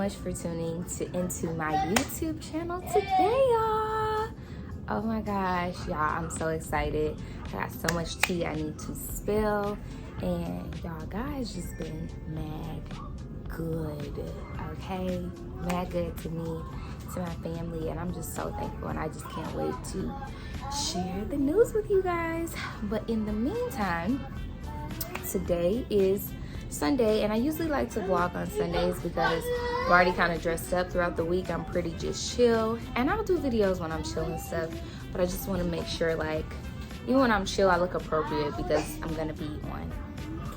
much for tuning into my YouTube channel today, y'all. Oh my gosh, y'all, I'm so excited. I got so much tea I need to spill. And y'all, guys just been mad good, okay? Mad good to me, to my family, and I'm just so thankful, and I just can't wait to share the news with you guys. But in the meantime, today is Sunday, and I usually like to vlog on Sundays because I'm already kind of dressed up throughout the week. I'm pretty just chill, and I'll do videos when I'm chill and stuff, but I just want to make sure, like, even when I'm chill, I look appropriate because I'm gonna be on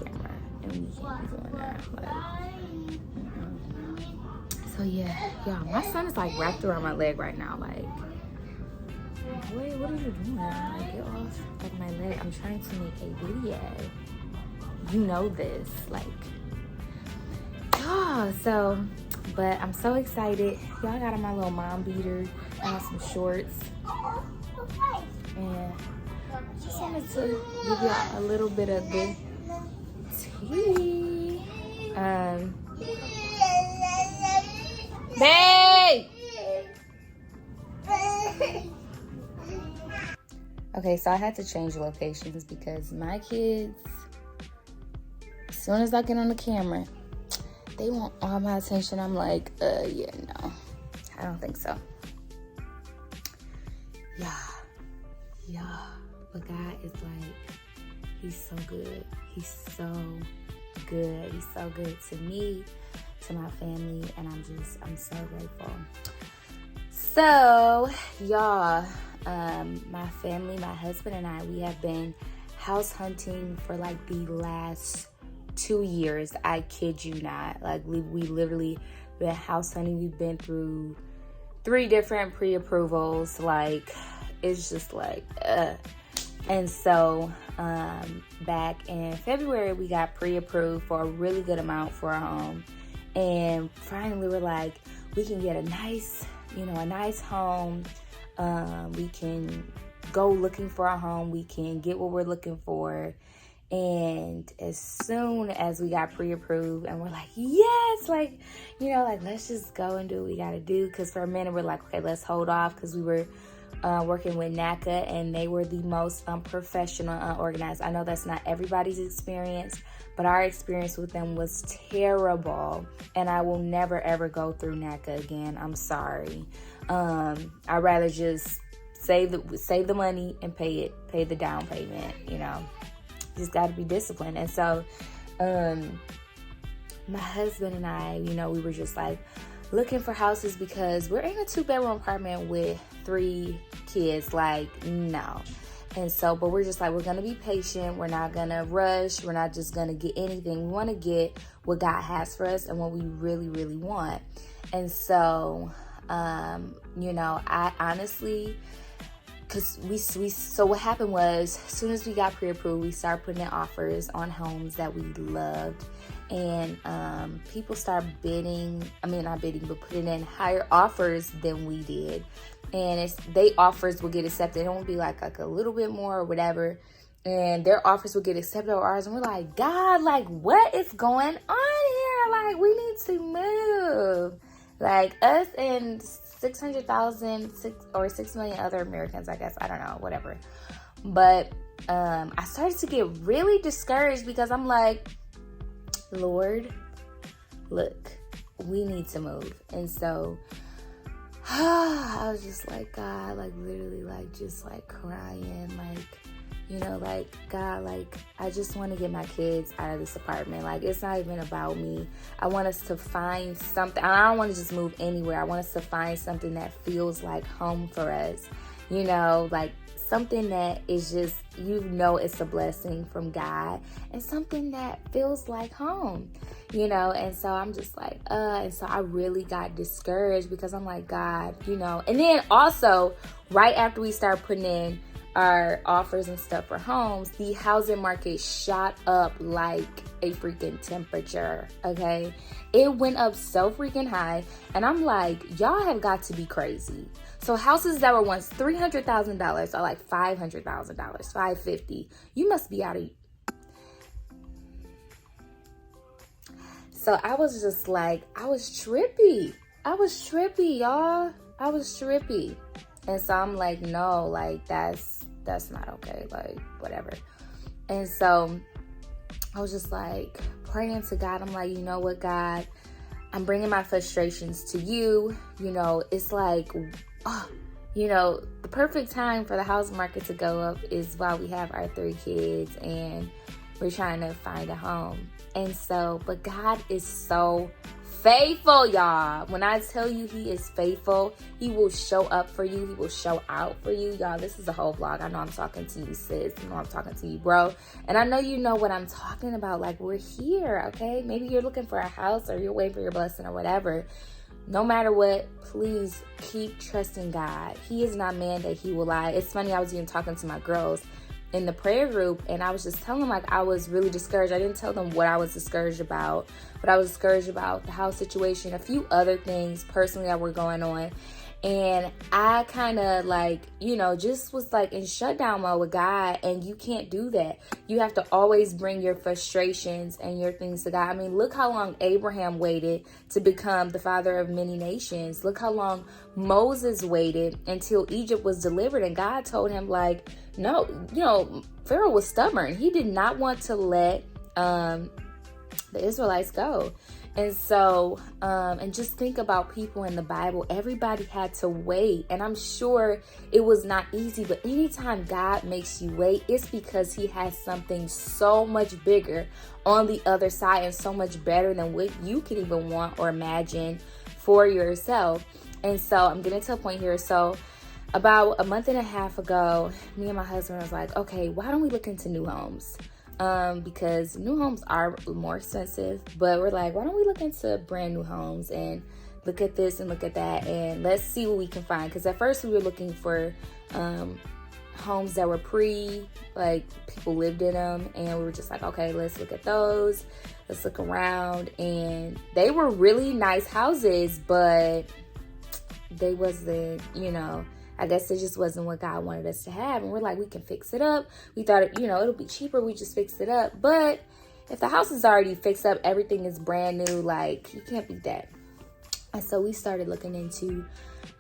camera, and we can't be doing that. Like, so yeah, y'all, my son is like wrapped around my leg right now. Like, wait, what are you doing? Like, get off like my leg. I'm trying to make a video. You know this, like, so, but I'm so excited. Y'all got on my little mom beater. I have some shorts, and just wanted to give y'all a little bit of the tea. Babe! Okay, so I had to change locations because my kids, as soon as I get on the camera, they want all my attention. I'm like, yeah, no, I don't think so. Yeah, but God is like, he's so good. He's so good. He's so good to me, to my family, and I'm so grateful. So, y'all, my family, my husband and I, we have been house hunting for like the last 2 years. I kid you not. Like, we literally been house hunting. We've been through 3 different pre-approvals. Like, it's just like, And so, back in February, we got pre-approved for a really good amount for our home. And finally, we're like, we can get a nice home. We can go looking for a home. We can get what we're looking for. And as soon as we got pre-approved and we're like, yes, like, let's just go and do what we got to do. Because for a minute, we're like, okay, let's hold off, because we were working with NACA, and they were the most unprofessional, unorganized. I know that's not everybody's experience, but our experience with them was terrible, and I will never ever go through NACA again. I'm sorry. I'd rather just save the money and pay the down payment. Just got to be disciplined. And so my husband and I, we were just like looking for houses because we're in a 2-bedroom apartment with 3 kids. Like, no. And so, but we're just like, we're going to be patient. We're not going to rush. We're not just going to get anything. We want to get what God has for us and what we really, really want. And so, I honestly, so what happened was, as soon as we got pre-approved, we started putting in offers on homes that we loved. And people start putting in higher offers than we did. And they offers will get accepted. It won't be like a little bit more or whatever. And their offers will get accepted over ours. And we're like, God, like, what is going on here? Like, we need to move. Like, us and 600,000 or 6 million other Americans, I guess. I don't know, whatever. But I started to get really discouraged because I'm like, Lord, look, we need to move. And so I was just like, God, like, literally, like, just like crying, like, like, God, like, I just want to get my kids out of this apartment. Like, it's not even about me. I want us to find something. I don't want to just move anywhere. I want us to find something that feels like home for us, like something that is just, it's a blessing from God, and something that feels like home, and so I'm just like, and so I really got discouraged because I'm like, God, and then also right after we start putting in our offers and stuff for homes, the housing market shot up like a freaking temperature, okay? It went up so freaking high, and I'm like, y'all have got to be crazy. So houses that were once $300,000 are like $500,000, $550,000. You must be out of... So I was just like, I was trippy, y'all. I was trippy. And so I'm like, no, like that's not okay, like whatever. And so I was just like praying to God. I'm like, you know what, God, I'm bringing my frustrations to you. You know, it's like, you know, the perfect time for the house market to go up is while we have our 3 kids and we're trying to find a home. And so, but God is so faithful, y'all. When I tell you he is faithful, he will show up for you. He will show out for you. Y'all, this is a whole vlog. I know I'm talking to you, sis. I know I'm talking to you, bro. And I know you know what I'm talking about. Like, we're here, okay? Maybe you're looking for a house or you're waiting for your blessing or whatever. No matter what, please keep trusting God. He is not man that he will lie. It's funny, I was even talking to my girls in the prayer group, and I was just telling them, like, I was really discouraged. I didn't tell them what I was discouraged about, but I was discouraged about the house situation, a few other things personally that were going on. And I kind of like, you know, just was like in shutdown mode with God. And you can't do that. You have to always bring your frustrations and your things to God. I mean, look how long Abraham waited to become the father of many nations. Look how long Moses waited until Egypt was delivered. And God told him, like, no, you know, Pharaoh was stubborn. He did not want to let the Israelites go. And so, and just think about people in the Bible. Everybody had to wait. And I'm sure it was not easy, but anytime God makes you wait, it's because he has something so much bigger on the other side and so much better than what you could even want or imagine for yourself. And so I'm getting to a point here. So about a month and a half ago, me and my husband was like, okay, why don't we look into new homes? Because new homes are more expensive, but we're like, why don't we look into brand new homes and look at this and look at that, and let's see what we can find. Because at first we were looking for homes that were like people lived in them, and we were just like, okay, let's look at those, let's look around. And they were really nice houses, but they wasn't, you know, I guess it just wasn't what God wanted us to have. And we're like, we can fix it up. We thought, you know, it'll be cheaper. We just fix it up. But if the house is already fixed up, everything is brand new, like, you can't beat that. And so we started looking into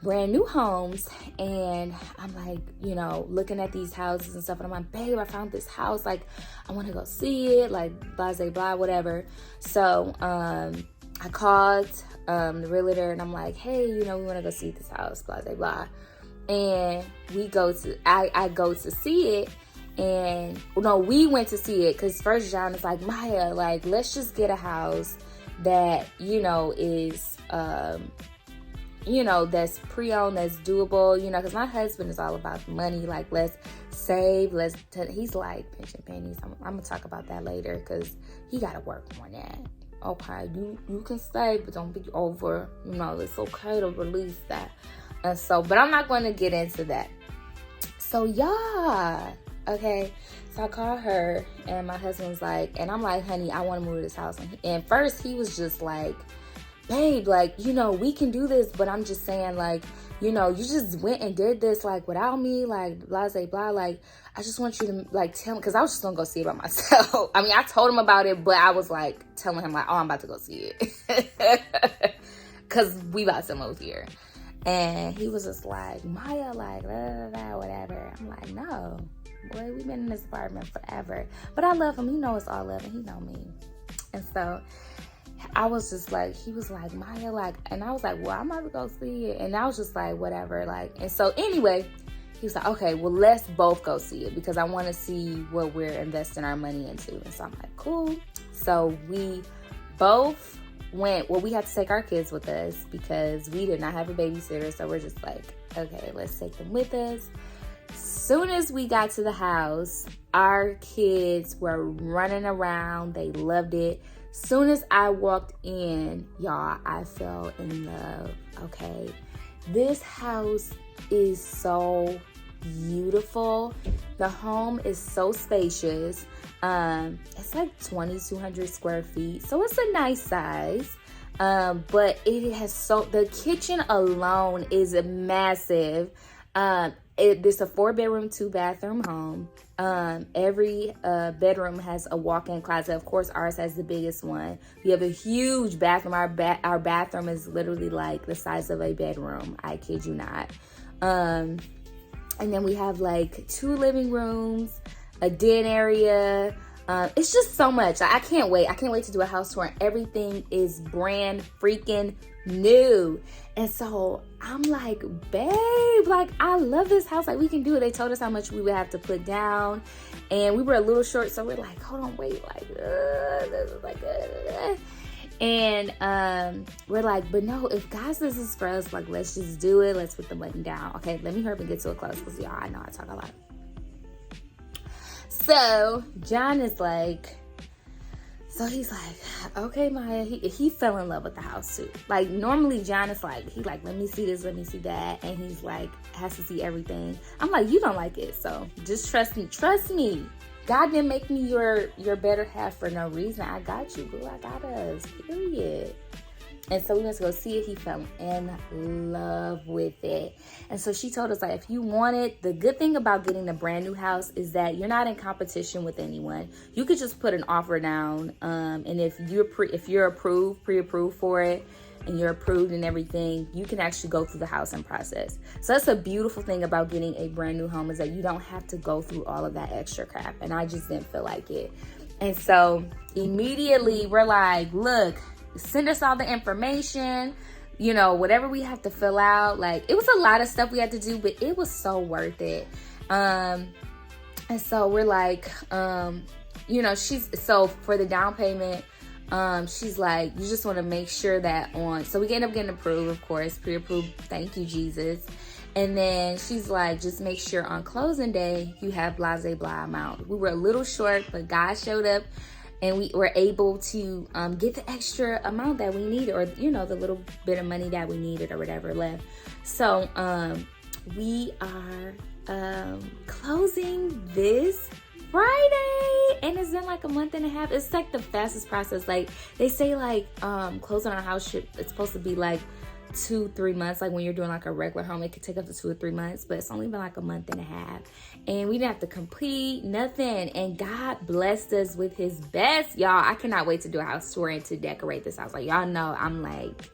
brand new homes. And I'm like, you know, looking at these houses and stuff. And I'm like, babe, I found this house. Like, I want to go see it. Like, blah, blah, blah, whatever. So I called the realtor and I'm like, hey, you know, we want to go see this house, blah, blah, blah. And we go to, I go to see it, and no, we went to see it because first John is like, Maya, like, let's just get a house that, you know, is, you know, that's pre-owned, that's doable, you know, because my husband is all about money, like, let's save, he's like, pinch and pennies. I'm gonna talk about that later because he got to work on that. Okay, you can save, but don't be over, you know, it's okay to release that. And so, but I'm not going to get into that. So, yeah. Okay. So I called her and my husband's like, and I'm like, honey, I want to move to this house. And first he was just like, babe, like, you know, we can do this, but I'm just saying, like, you know, you just went and did this, like, without me, like, blah, blah, blah. Like, I just want you to, like, tell him, because I was just going to go see it by myself. I mean, I told him about it, but I was, like, telling him, like, oh, I'm about to go see it. Because we about to move here. And he was just like, Maya, like, blah, blah, blah, whatever. I'm like, no, boy, we've been in this apartment forever. But I love him. He knows it's all love, and he know me. And so I was just like, he was like, Maya, like, and I was like, well, I'm about to go see it. And I was just like, whatever, like, and so anyway, he was like, okay, well, let's both go see it because I want to see what we're investing our money into. And so I'm like, cool. So we both went, well, we had to take our kids with us because we did not have a babysitter. So we're just like, okay, let's take them with us. Soon as we got to the house, our kids were running around. They loved it. Soon as I walked in, y'all, I fell in love. Okay. This house is so beautiful. The home is so spacious. It's like 2,200 square feet. So it's a nice size. But it has the kitchen alone is massive. It's a 4-bedroom, 2-bathroom home. Every bedroom has a walk-in closet. Of course, ours has the biggest one. We have a huge bathroom. Our bathroom is literally like the size of a bedroom. I kid you not. And then we have like 2 living rooms, a den area. It's just so much. I can't wait. I can't wait to do a house tour. And everything is brand freaking new. And so I'm like, babe, like, I love this house. Like, we can do it. They told us how much we would have to put down. And we were a little short. So we're like, hold on, wait. Like, this is like, And we're like, but no, if God says this is for us, like, let's just do it. Let's put the button down. Okay, let me hurry up and get to a close because, y'all, I know I talk a lot. So John is like, so he's like, okay, Maya, he fell in love with the house too. Like, normally John is like, let me see this, let me see that. And he's like, has to see everything. I'm like, you don't like it. So just trust me. God didn't make me your better half for no reason. I got you, boo. I got us, period. And so we went to go see it. He fell in love with it. And so she told us, like, if you want it, the good thing about getting a brand new house is that you're not in competition with anyone. You could just put an offer down. And if you're approved, pre-approved for it, and you're approved and everything, you can actually go through the housing process. So that's a beautiful thing about getting a brand new home, is that you don't have to go through all of that extra crap. And I just didn't feel like it. And so immediately we're like, look, send us all the information, you know, whatever we have to fill out. Like, it was a lot of stuff we had to do, but it was so worth it. And so we're like, you know, so for the down payment, she's like, you just want to make sure that so we end up getting approved, of course, pre-approved. Thank you, Jesus. And then she's like, just make sure on closing day, you have blah, blah, blah amount. We were a little short, but God showed up. And we were able to get the extra amount that we needed, or, you know, the little bit of money that we needed or whatever left. So we are closing this Friday, and it's been like a month and a half. It's like the fastest process. Like, they say, like, closing on a house it's supposed to be like 2-3 months. Like, when you're doing like a regular home, it could take up to 2 or 3 months, but it's only been like a month and a half, and we didn't have to complete nothing. And God blessed us with his best, y'all. I cannot wait to do a house tour and to decorate this house. Like, y'all know I'm like,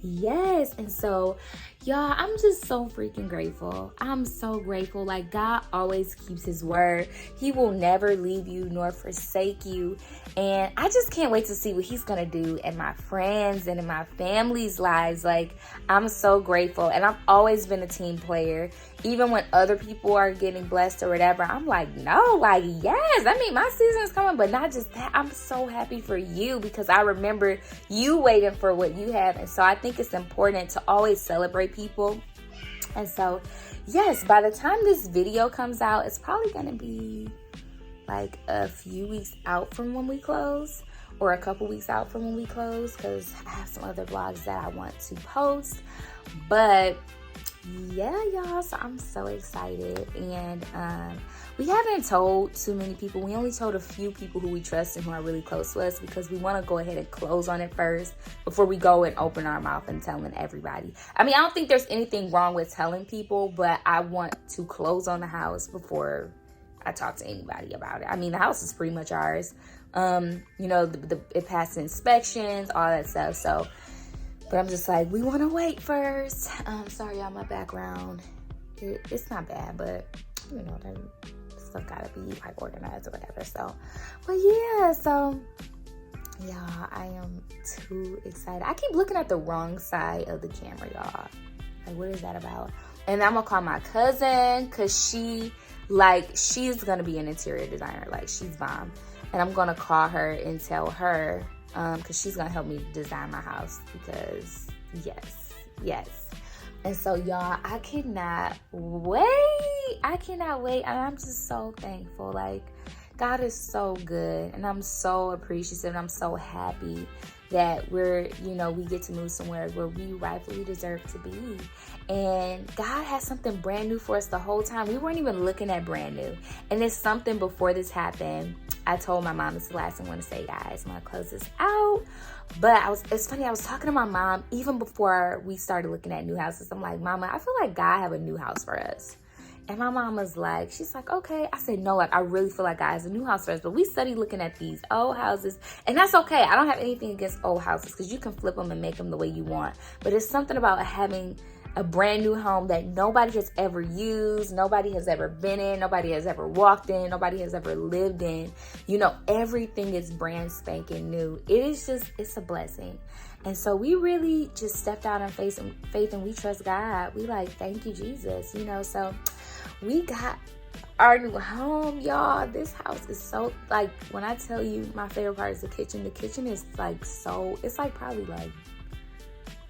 yes. And so, y'all, I'm just so freaking grateful. I'm so grateful. Like, God always keeps his word. He will never leave you nor forsake you. And I just can't wait to see what he's gonna do in my friends and in my family's lives. Like, I'm so grateful. And I've always been a team player. Even when other people are getting blessed or whatever, I'm like, no, like, yes. I mean, my season is coming, but not just that. I'm so happy for you, because I remember you waiting for what you have. And so I think it's important to always celebrate people. And so, yes, by the time this video comes out, it's probably going to be like a few weeks out from when we close, or a couple weeks out from when we close, because I have some other vlogs that I want to post. But yeah, y'all, so I'm so excited. And we haven't told too many people. We only told a few people who we trust and who are really close to us, because we want to go ahead and close on it first before we go and open our mouth and telling everybody. I mean, I don't think there's anything wrong with telling people, but I want to close on the house before I talk to anybody about it. I mean, the house is pretty much ours. You know, it passed inspections, all that stuff. So, but I'm just like, we want to wait first. Sorry, y'all, my background. It's not bad, but, you know, that stuff gotta be like organized or whatever. So, but yeah, so y'all, I am too excited. I keep looking at the wrong side of the camera, y'all. Like, what is that about? And I'm gonna call my cousin, because she's gonna be an interior designer. Like, she's bomb. And I'm gonna call her and tell her, because she's gonna help me design my house, because yes. And so, y'all, I cannot wait. And I'm just so thankful. Like, God is so good, and I'm so appreciative, and I'm so happy that we're, you know, we get to move somewhere where we rightfully deserve to be. And God has something brand new for us the whole time. We weren't even looking at brand new. And it's something before this happened. I told my mom, this is the last thing I want to say, guys. I'm going to close this out. But it's funny, I was talking to my mom even before we started looking at new houses. I'm like, Mama, I feel like God have a new house for us. And my mom was like, she's like, okay. I said, no, like, I really feel like God has a new house for us. But we study looking at these old houses. And that's okay. I don't have anything against old houses because you can flip them and make them the way you want. But it's something about having a brand new home that nobody has ever used, nobody has ever been in, nobody has ever walked in, nobody has ever lived in. You know, everything is brand spanking new. It is just, it's a blessing. And so we really just stepped out in faith and we trust God. We like, thank you, Jesus. You know, so we got our new home, y'all. This house is so, like, when I tell you my favorite part is the kitchen is like so, it's like probably like,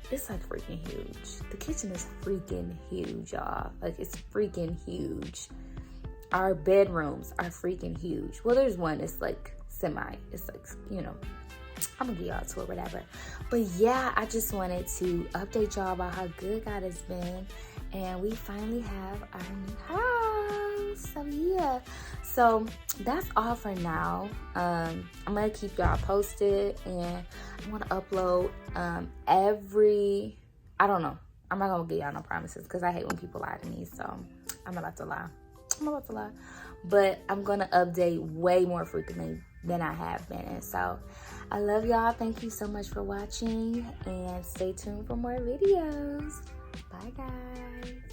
it's like freaking huge. The kitchen is freaking huge, y'all. Like, it's freaking huge. Our bedrooms are freaking huge. Well, there's one, it's like semi. It's like, you know, I'm gonna get y'all to it, whatever. But yeah, I just wanted to update y'all about how good God has been. And we finally have our new house. So yeah. So that's all for now. I'm gonna keep y'all posted, and I'm gonna upload I don't know. I'm not gonna give y'all no promises because I hate when people lie to me. So I'm not about to lie. But I'm gonna update way more frequently than I have been. And so I love y'all. Thank you so much for watching, and stay tuned for more videos. Bye, guys.